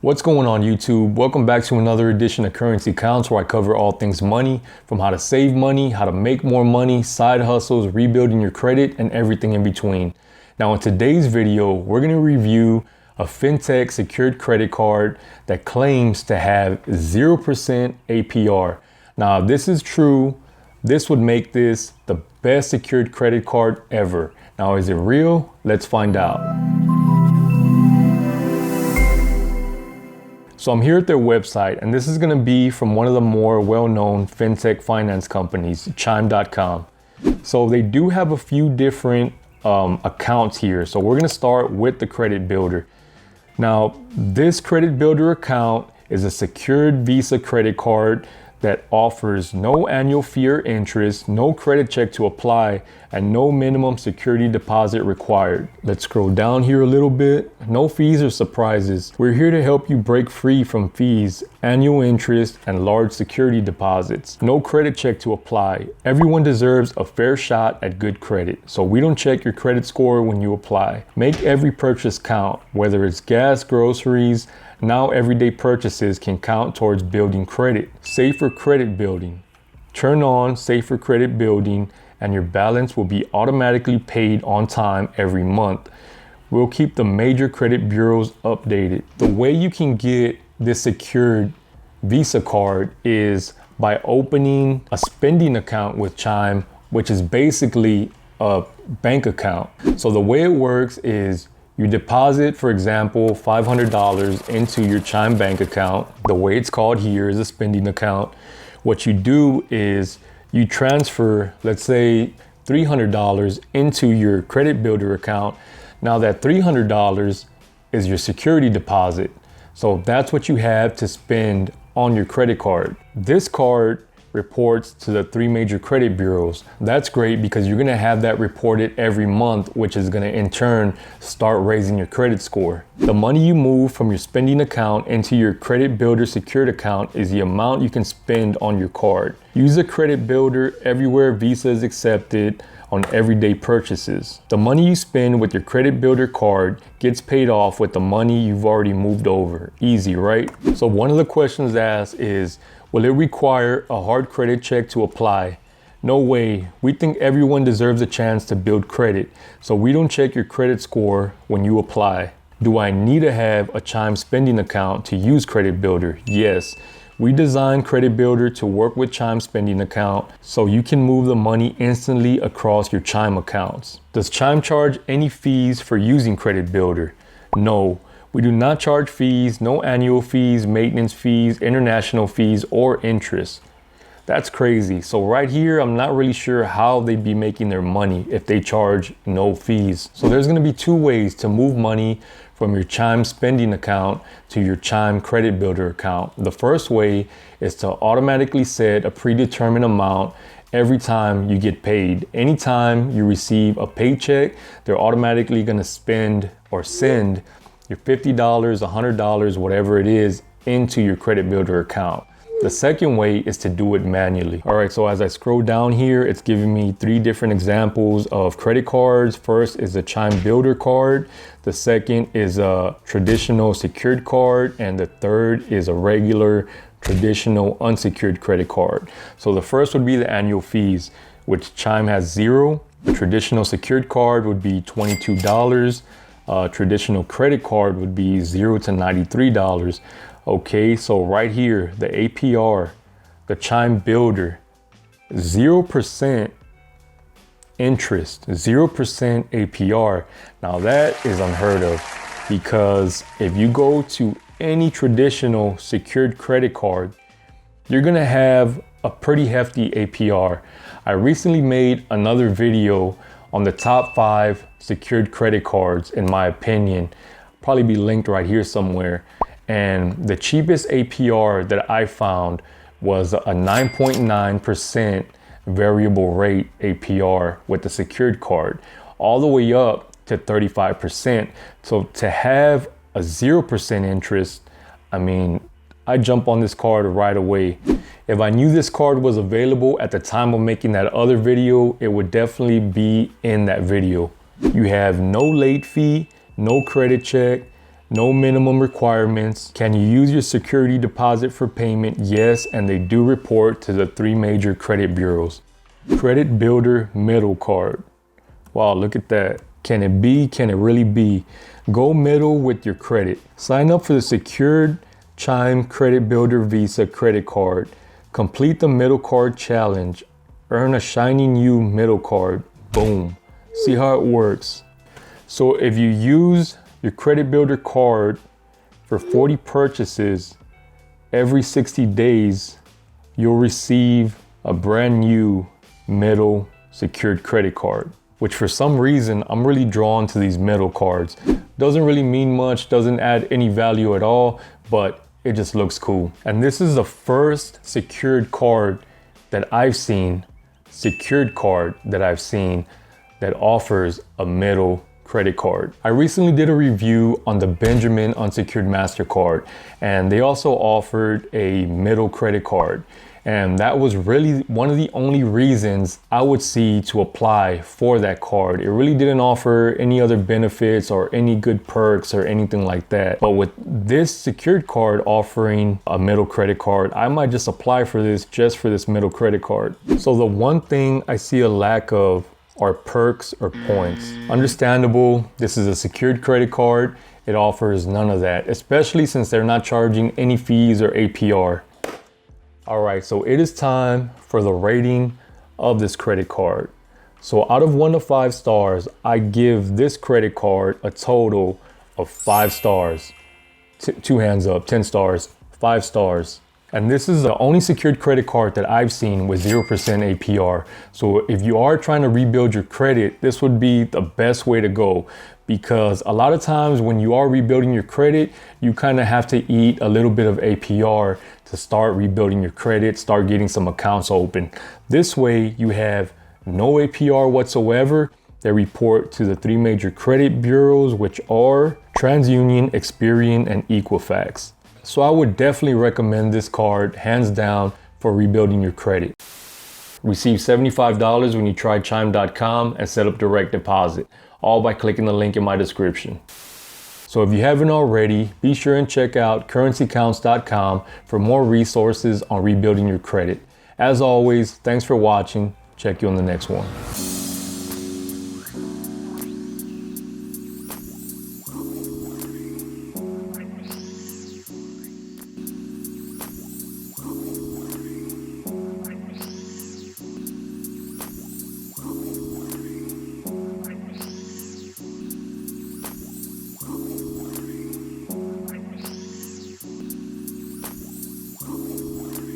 What's going on YouTube? Welcome back to another edition of Currency Counts, where I cover all things money, from how to save money, how to make more money, side hustles, rebuilding your credit, and everything in between. Now in today's video, we're going to review a fintech secured credit card that claims to have 0% APR. Now if this is true, this would make this the best secured credit card ever. Now is it real? Let's find out. So I'm here at their website, and this is going to be from one of the more well-known fintech finance companies, Chime.com. So they do have a few different accounts here. So we're going to start with the credit builder. Now, this credit builder account is a secured Visa credit card that offers no annual fee or interest, no credit check to apply, and no minimum security deposit required. Let's scroll down here a little bit. No fees or surprises. We're here to help you break free from fees, annual interest, and large security deposits. No credit check to apply. Everyone deserves a fair shot at good credit, so we don't check your credit score when you apply. Make every purchase count, whether it's gas, groceries. Now everyday purchases can count towards building credit. Safer credit building. Turn on safer credit building and your balance will be automatically paid on time every month. We'll keep the major credit bureaus updated. The way you can get this secured Visa card is by opening a spending account with Chime, which is basically a bank account. So the way it works is you deposit, for example, $500 into your Chime bank account. The way it's called here is a spending account. What you do is you transfer, let's say, $300 into your credit builder account. Now that $300 is your security deposit. So that's what you have to spend on your credit card. This card reports to the three major credit bureaus. That's great because you're gonna have that reported every month, which is gonna in turn start raising your credit score. The money you move from your spending account into your credit builder secured account is the amount you can spend on your card. Use a credit builder everywhere Visa is accepted on everyday purchases. The money you spend with your credit builder card gets paid off with the money you've already moved over. Easy, right? So one of the questions asked is, will it require a hard credit check to apply? No way. We think everyone deserves a chance to build credit, so we don't check your credit score when you apply. Do I need to have a Chime spending account to use Credit Builder? Yes. We designed Credit Builder to work with Chime spending account so you can move the money instantly across your Chime accounts. Does Chime charge any fees for using Credit Builder? No. We do not charge fees, no annual fees, maintenance fees, international fees, or interest. That's crazy. So right here, I'm not really sure how they'd be making their money if they charge no fees. So there's gonna be two ways to move money from your Chime spending account to your Chime credit builder account. The first way is to automatically set a predetermined amount every time you get paid. Anytime you receive a paycheck, they're automatically gonna spend or send your $50, $100, whatever it is, into your credit builder account. The second way is to do it manually. All right, so as I scroll down here, it's giving me three different examples of credit cards. First is a Chime builder card. The second is a traditional secured card. And the third is a regular traditional unsecured credit card. So the first would be the annual fees, which Chime has 0. The traditional secured card would be $22. Traditional credit card would be $0 to $93. Okay, so right here, the APR, the Chime builder, 0% interest, 0% APR. Now that is unheard of, because if you go to any traditional secured credit card, you're gonna have a pretty hefty APR. I recently made another video on the top 5 secured credit cards, in my opinion. Probably be linked right here somewhere. And the cheapest APR that I found was a 9.9% variable rate APR with the secured card, all the way up to 35%. So to have a 0% interest, I mean, I jump on this card right away. If I knew this card was available at the time of making that other video, it would definitely be in that video. You have no late fee, no credit check, No minimum requirements. Can you use your security deposit for payment? Yes, and they do report to the 3 major credit bureaus. Credit Builder Middle Card. Wow, look at that. Can it be? Can it really be? Go middle with your credit. Sign up for the secured Chime Credit Builder Visa credit card. Complete the middle card challenge. Earn a shiny new middle card. Boom. See how it works. So if you use your credit builder card for 40 purchases every 60 days, you'll receive a brand new middle secured credit card, which for some reason I'm really drawn to these middle cards. Doesn't really mean much, doesn't add any value at all, but it just looks cool. And this is the first secured card that I've seen that offers a middle credit card. I recently did a review on the Benjamin unsecured MasterCard, and they also offered a middle credit card. And that was really one of the only reasons I would see to apply for that card. It really didn't offer any other benefits or any good perks or anything like that. But with this secured card offering a middle credit card, I might just apply for this just for this middle credit card. So the one thing I see a lack of are perks or points. Understandable, this is a secured credit card. It offers none of that, especially since they're not charging any fees or APR. All right, so it is time for the rating of this credit card. So out of 1 to 5 stars, I give this credit card a total of 5 stars. 2 hands up, 10 stars, 5 stars. And this is the only secured credit card that I've seen with 0% APR. So if you are trying to rebuild your credit, this would be the best way to go, because a lot of times when you are rebuilding your credit, you kind of have to eat a little bit of APR to start rebuilding your credit, start getting some accounts open. This way you have no APR whatsoever. They report to the 3 major credit bureaus, which are TransUnion, Experian, and Equifax. So I would definitely recommend this card, hands down, for rebuilding your credit. Receive $75 when you try Chime.com and set up direct deposit, all by clicking the link in my description. So if you haven't already, be sure and check out currencycounts.com for more resources on rebuilding your credit. As always, thanks for watching. Check you on the next one.